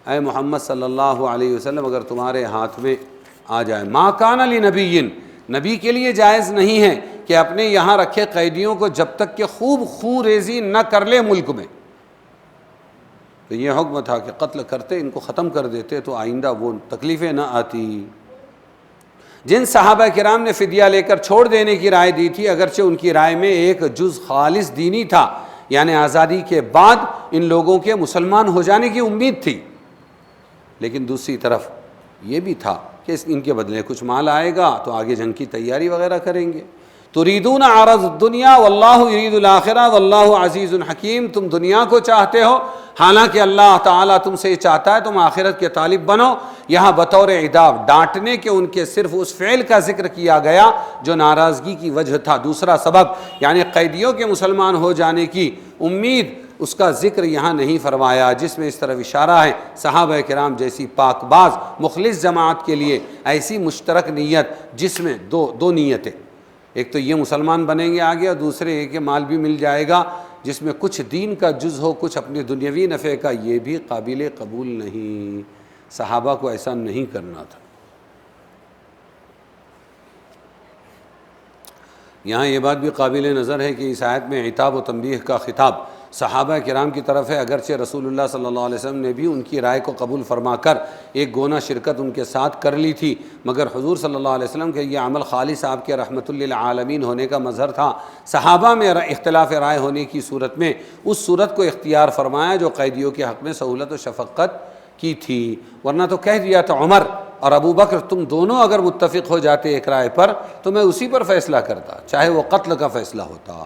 اے محمد صلی اللہ علیہ وسلم اگر تمہارے ہاتھ میں آ جائے، ما کان لنبی، نبی کے لیے جائز نہیں ہے کہ اپنے یہاں رکھے قیدیوں کو جب تک کہ خوب خون ریزی نہ کر لے ملک میں، تو یہ حکم تھا کہ قتل کرتے، ان کو ختم کر دیتے تو آئندہ وہ تکلیفیں نہ آتی۔ جن صحابہ کرام نے فدیہ لے کر چھوڑ دینے کی رائے دی تھی، اگرچہ ان کی رائے میں ایک جز خالص دینی تھا، یعنی آزادی کے بعد ان لوگوں کے مسلمان ہو جانے کی امید تھی، لیکن دوسری طرف یہ بھی تھا کہ ان کے بدلے کچھ مال آئے گا تو آگے جنگ کی تیاری وغیرہ کریں گے۔ تریدون عرض الدنیا واللہ یرید الآخرہ واللہ عزیز حکیم، تم دنیا کو چاہتے ہو حالانکہ اللہ تعالیٰ تم سے یہ چاہتا ہے تم آخرت کے طالب بنو۔ یہاں بطور عتاب ڈانٹنے کے ان کے صرف اس فعل کا ذکر کیا گیا جو ناراضگی کی وجہ تھا۔ دوسرا سبب یعنی قیدیوں کے مسلمان ہو جانے کی امید، اس کا ذکر یہاں نہیں فرمایا، جس میں اس طرف اشارہ ہے صحابہ کرام جیسی پاک باز مخلص جماعت کے لیے ایسی مشترک نیت جس میں دو نیتیں، ایک تو یہ مسلمان بنیں گے آگے، اور دوسرے یہ کہ مال بھی مل جائے گا، جس میں کچھ دین کا جز ہو، کچھ اپنے دنیاوی نفع کا، یہ بھی قابل قبول نہیں۔ صحابہ کو ایسا نہیں کرنا تھا۔ یہاں یہ بات بھی قابل نظر ہے کہ اس آیت میں عتاب و تنبیہ کا خطاب صحابہ کرام کی طرف ہے، اگرچہ رسول اللہ صلی اللہ علیہ وسلم نے بھی ان کی رائے کو قبول فرما کر ایک گونا شرکت ان کے ساتھ کر لی تھی، مگر حضور صلی اللہ علیہ وسلم کے یہ عمل خالص آپ کے رحمت للعالمین ہونے کا مظہر تھا۔ صحابہ میں اختلاف رائے ہونے کی صورت میں اس صورت کو اختیار فرمایا جو قیدیوں کے حق میں سہولت و شفقت کی تھی، ورنہ تو کہہ دیا تھا عمر اور ابو بکر تم دونوں اگر متفق ہو جاتے ایک رائے پر تو میں اسی پر فیصلہ کرتا، چاہے وہ قتل کا فیصلہ ہوتا۔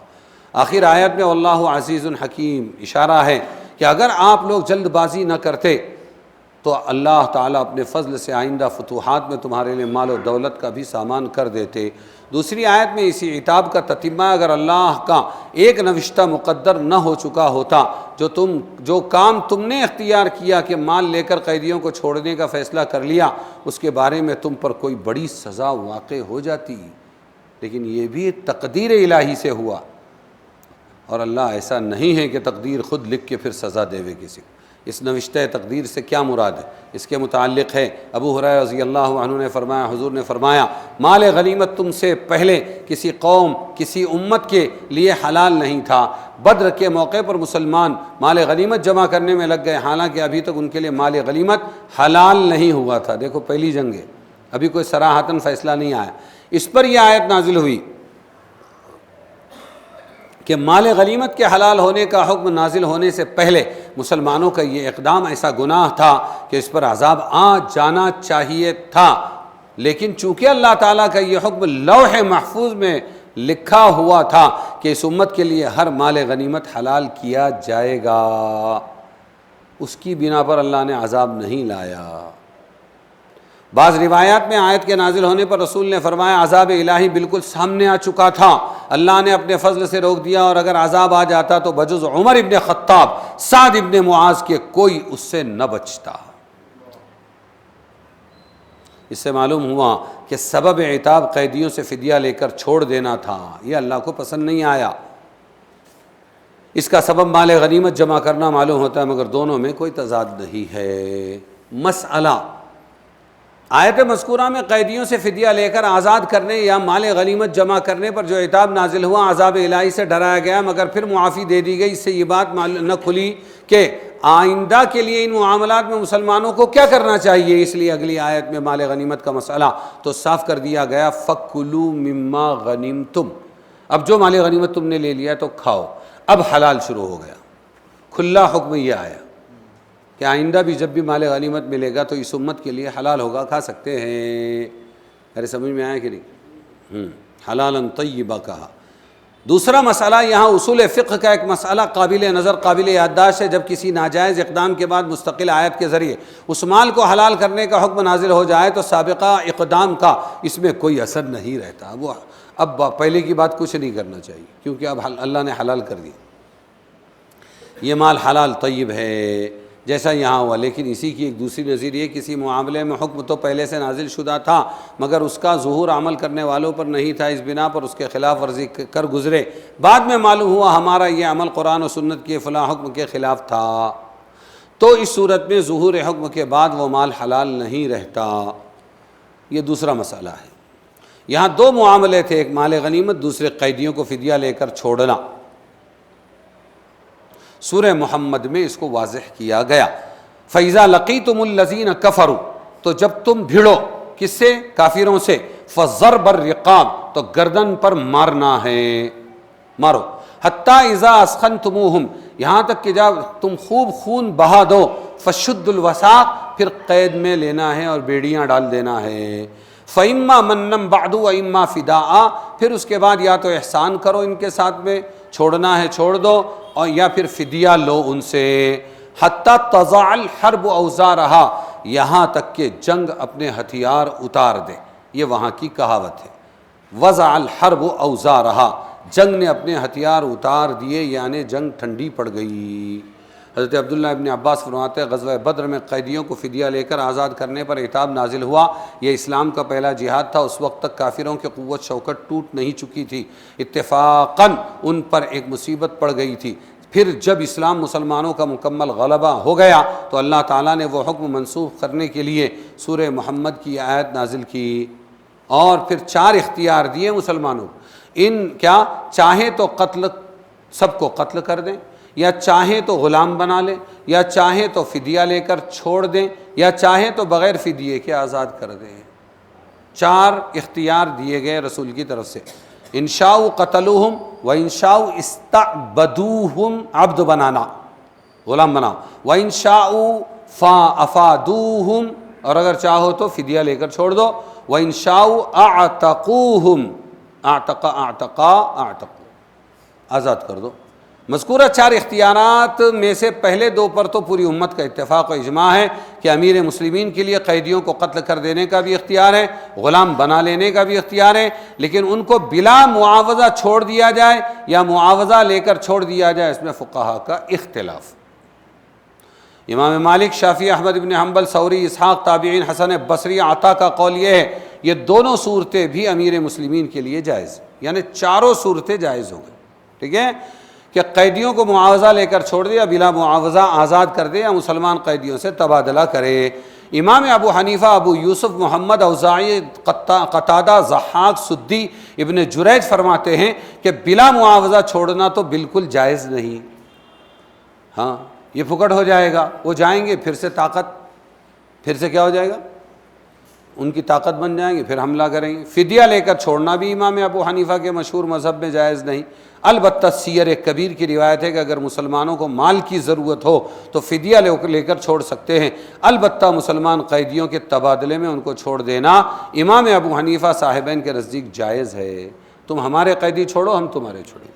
آخر آیت میں واللہ عزیز حکیم اشارہ ہے کہ اگر آپ لوگ جلد بازی نہ کرتے تو اللہ تعالیٰ اپنے فضل سے آئندہ فتوحات میں تمہارے لیے مال و دولت کا بھی سامان کر دیتے۔ دوسری آیت میں اسی عتاب کا تتمہ، اگر اللہ کا ایک نوشتہ مقدر نہ ہو چکا ہوتا، جو کام تم نے اختیار کیا کہ مال لے کر قیدیوں کو چھوڑنے کا فیصلہ کر لیا، اس کے بارے میں تم پر کوئی بڑی سزا واقع ہو جاتی، لیکن یہ بھی تقدیر الہی سے ہوا، اور اللہ ایسا نہیں ہے کہ تقدیر خود لکھ کے پھر سزا دے کسی کو۔ اس نوشتہ تقدیر سے کیا مراد ہے؟ اس کے متعلق ہے ابو ہریرہ رضی اللہ عنہ نے فرمایا، حضور نے فرمایا، مال غنیمت تم سے پہلے کسی قوم، کسی امت کے لیے حلال نہیں تھا۔ بدر کے موقع پر مسلمان مال غنیمت جمع کرنے میں لگ گئے، حالانکہ ابھی تک ان کے لیے مال غنیمت حلال نہیں ہوا تھا۔ دیکھو پہلی جنگ ہے، ابھی کوئی صراحتاً فیصلہ نہیں آیا۔ اس پر یہ آیت نازل ہوئی کہ مال غنیمت کے حلال ہونے کا حکم نازل ہونے سے پہلے مسلمانوں کا یہ اقدام ایسا گناہ تھا کہ اس پر عذاب آ جانا چاہیے تھا، لیکن چونکہ اللہ تعالیٰ کا یہ حکم لوح محفوظ میں لکھا ہوا تھا کہ اس امت کے لیے ہر مال غنیمت حلال کیا جائے گا، اس کی بنا پر اللہ نے عذاب نہیں لایا۔ بعض روایات میں آیت کے نازل ہونے پر رسول نے فرمایا عذاب الہی بالکل سامنے آ چکا تھا، اللہ نے اپنے فضل سے روک دیا، اور اگر عذاب آ جاتا تو بجز عمر ابن خطاب، سعد ابن معاذ کے کوئی اس سے نہ بچتا۔ اس سے معلوم ہوا کہ سبب عتاب قیدیوں سے فدیہ لے کر چھوڑ دینا تھا، یہ اللہ کو پسند نہیں آیا۔ اس کا سبب مال غنیمت جمع کرنا معلوم ہوتا ہے، مگر دونوں میں کوئی تضاد نہیں ہے۔ مسئلہ، آیت مذکورہ میں قیدیوں سے فدیہ لے کر آزاد کرنے یا مال غنیمت جمع کرنے پر جو عتاب نازل ہوا، عذاب الہی سے ڈرایا گیا، مگر پھر معافی دے دی گئی۔ اس سے یہ بات نہ کھلی کہ آئندہ کے لیے ان معاملات میں مسلمانوں کو کیا کرنا چاہیے، اس لیے اگلی آیت میں مال غنیمت کا مسئلہ تو صاف کر دیا گیا، فَكُلُوا مِمَّا غَنِمْتُمْ، اب جو مال غنیمت تم نے لے لیا تو کھاؤ۔ اب حلال شروع ہو گیا، کھلا حکم یہ آیا کہ آئندہ بھی جب بھی مال غنیمت ملے گا تو اس امت کے لیے حلال ہوگا، کھا سکتے ہیں۔ ارے سمجھ میں آیا کہ نہیں؟ حلالاً طیبہ کہا۔ دوسرا مسئلہ، یہاں اصول فقہ کا ایک مسئلہ قابل نظر، قابل یادداشت ہے۔ جب کسی ناجائز اقدام کے بعد مستقل آیت کے ذریعے اس مال کو حلال کرنے کا حکم نازل ہو جائے تو سابقہ اقدام کا اس میں کوئی اثر نہیں رہتا، وہ اب پہلے کی بات کچھ نہیں کرنا چاہیے، کیونکہ اب اللہ نے حلال کر دیا، یہ مال حلال طیب ہے جیسا یہاں ہوا۔ لیکن اسی کی ایک دوسری نظیر یہ، کسی معاملے میں حکم تو پہلے سے نازل شدہ تھا مگر اس کا ظہور عمل کرنے والوں پر نہیں تھا، اس بنا پر اس کے خلاف ورزی کر گزرے، بعد میں معلوم ہوا ہمارا یہ عمل قرآن و سنت کے فلاں حکم کے خلاف تھا، تو اس صورت میں ظہور حکم کے بعد وہ مال حلال نہیں رہتا۔ یہ دوسرا مسئلہ ہے۔ یہاں دو معاملے تھے، ایک مال غنیمت، دوسرے قیدیوں کو فدیہ لے کر چھوڑنا۔ سورہ محمد میں اس کو واضح کیا گیا، فَإِذَا لَقِيتُمُ الَّذِينَ كَفَرُوا، تو جب تم بھیڑو، کس سے؟ کافروں سے، فَضَرْبَ الرِّقَابِ، تو گردن پر مارنا ہے، مارو، حَتَّى إِذَا أَسْخَنْتُمُوهُمْ، یہاں تک کہ جب تم خوب خون بہا دو، فَشُدُّ الْوَثَاقِ، پھر قید میں لینا ہے اور بیڑیاں ڈال دینا ہے، فَإِمَّا مَنًّا بَعْدُ وَإِمَّا فِدَاءً، پھر اس کے بعد یا تو احسان کرو ان کے ساتھ میں، چھوڑنا ہے چھوڑ دو، اور یا پھر فدیہ لو ان سے، حَتَّى تَضَعَ الْحَرْبُ أَوْزَارَهَا، یہاں تک کہ جنگ اپنے ہتھیار اتار دے، یہ وہاں کی کہاوت ہے، وَضَعَ الْحَرْبُ أَوْزَارَهَا، جنگ نے اپنے ہتھیار اتار دیے، یعنی جنگ ٹھنڈی پڑ گئی۔ حضرت عبداللہ ابن عباس فرماتے ہیں غزوہ بدر میں قیدیوں کو فدیہ لے کر آزاد کرنے پر عتاب نازل ہوا، یہ اسلام کا پہلا جہاد تھا، اس وقت تک کافروں کی قوت شوکت ٹوٹ نہیں چکی تھی، اتفاقاً ان پر ایک مصیبت پڑ گئی تھی۔ پھر جب اسلام مسلمانوں کا مکمل غلبہ ہو گیا تو اللہ تعالیٰ نے وہ حکم منسوخ کرنے کے لیے سورہ محمد کی آیت نازل کی، اور پھر 4 اختیار دیے مسلمانوں کو، ان کیا چاہیں تو قتل، سب کو قتل کر دیں، یا چاہیں تو غلام بنا لیں، یا چاہیں تو فدیہ لے کر چھوڑ دیں، یا چاہیں تو بغیر فدیے کے آزاد کر دیں۔ 4 اختیار دیے گئے رسول کی طرف سے، انشاء قتلوہم و انشاء استعبدوہم، عبد بنانا، غلام بناؤ، و انشاء افادوہم، اور اگر چاہو تو فدیہ لے کر چھوڑ دو، و انشاء اعتقوہم، اعتقا آزاد کر دو۔ مذکورہ 4 اختیارات میں سے پہلے 2 پر تو پوری امت کا اتفاق و اجماع ہے کہ امیر مسلمین کے لیے قیدیوں کو قتل کر دینے کا بھی اختیار ہے، غلام بنا لینے کا بھی اختیار ہے، لیکن ان کو بلا معاوضہ چھوڑ دیا جائے یا معاوضہ لے کر چھوڑ دیا جائے، اس میں فقہا کا اختلاف۔ امام مالک، شافعی، احمد بن حنبل، ثوری، اسحاق، تابعین، حسن بصری، عطا کا قول یہ ہے یہ دونوں صورتیں بھی امیر مسلمین کے لیے جائز، یعنی چاروں صورتیں جائز ہوں گی، ٹھیک ہے، کہ قیدیوں کو معاوضہ لے کر چھوڑ دے یا بلا معاوضہ آزاد کر دے یا مسلمان قیدیوں سے تبادلہ کرے۔ امام ابو حنیفہ، ابو یوسف، محمد، اوزاعی، قتادہ، ضحاک، سدی، ابن جریج فرماتے ہیں کہ بلا معاوضہ چھوڑنا تو بالکل جائز نہیں، ہاں یہ پھکٹ ہو جائے گا، وہ جائیں گے پھر سے کیا ہو جائے گا، ان کی طاقت بن جائیں گے، پھر حملہ کریں گے۔ فدیہ لے کر چھوڑنا بھی امام ابو حنیفہ کے مشہور مذہب میں جائز نہیں۔ البتہ سیر کبیر کی روایت ہے کہ اگر مسلمانوں کو مال کی ضرورت ہو تو فدیہ لے کر چھوڑ سکتے ہیں، البتہ مسلمان قیدیوں کے تبادلے میں ان کو چھوڑ دینا امام ابو حنیفہ صاحبین کے نزدیک جائز ہے۔ تم ہمارے قیدی چھوڑو، ہم تمہارے چھوڑیں۔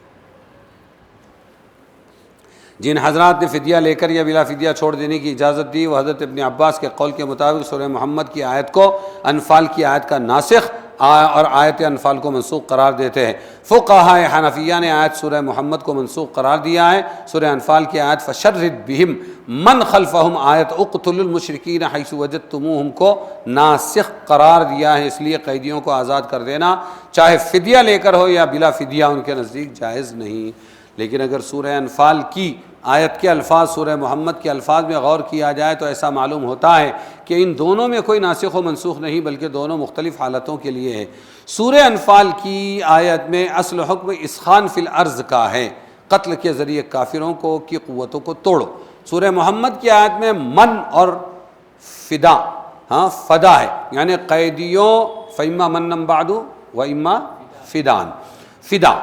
جن حضرات نے فدیہ لے کر یا بلا فدیہ چھوڑ دینے کی اجازت دی وہ حضرت ابن عباس کے قول کے مطابق سورہ محمد کی آیت کو انفال کی آیت کا ناسخ اور آیت انفال کو منسوخ قرار دیتے ہیں۔ فقہاء حنفیہ نے آیت سورہ محمد کو منسوخ قرار دیا ہے۔ سورہ انفال کی آیت فشرد بہم من خلفہم آیت اقتلوا المشرکین حیث وجدتموہم کو ناسخ قرار دیا ہے، اس لیے قیدیوں کو آزاد کر دینا چاہے فدیہ لے کر ہو یا بلا فدیہ ان کے نزدیک جائز نہیں۔ لیکن اگر سورہ انفال کی آیت کے الفاظ سورہ محمد کے الفاظ میں غور کیا جائے تو ایسا معلوم ہوتا ہے کہ ان دونوں میں کوئی ناسخ و منسوخ نہیں، بلکہ دونوں مختلف حالتوں کے لیے ہے۔ سورہ انفال کی آیت میں اصل حکم اسخان فی الارض کا ہے، قتل کے ذریعے کافروں کی قوتوں کو توڑو۔ سورہ محمد کی آیت میں من اور فدا، فدا ہے، یعنی قیدیوں فإما منًا بعد وإما فدان، فدا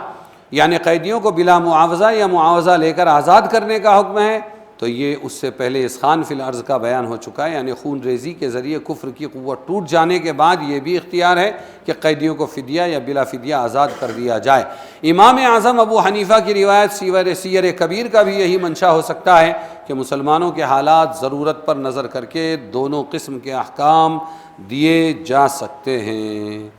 یعنی قیدیوں کو بلا معاوضہ یا معاوضہ لے کر آزاد کرنے کا حکم ہے۔ تو یہ اس سے پہلے اسخان فی الارض کا بیان ہو چکا ہے، یعنی خون ریزی کے ذریعے کفر کی قوت ٹوٹ جانے کے بعد یہ بھی اختیار ہے کہ قیدیوں کو فدیہ یا بلا فدیہ آزاد کر دیا جائے۔ امام اعظم ابو حنیفہ کی روایت سیر کبیر کا بھی یہی منشا ہو سکتا ہے کہ مسلمانوں کے حالات ضرورت پر نظر کر کے دونوں قسم کے احکام دیے جا سکتے ہیں۔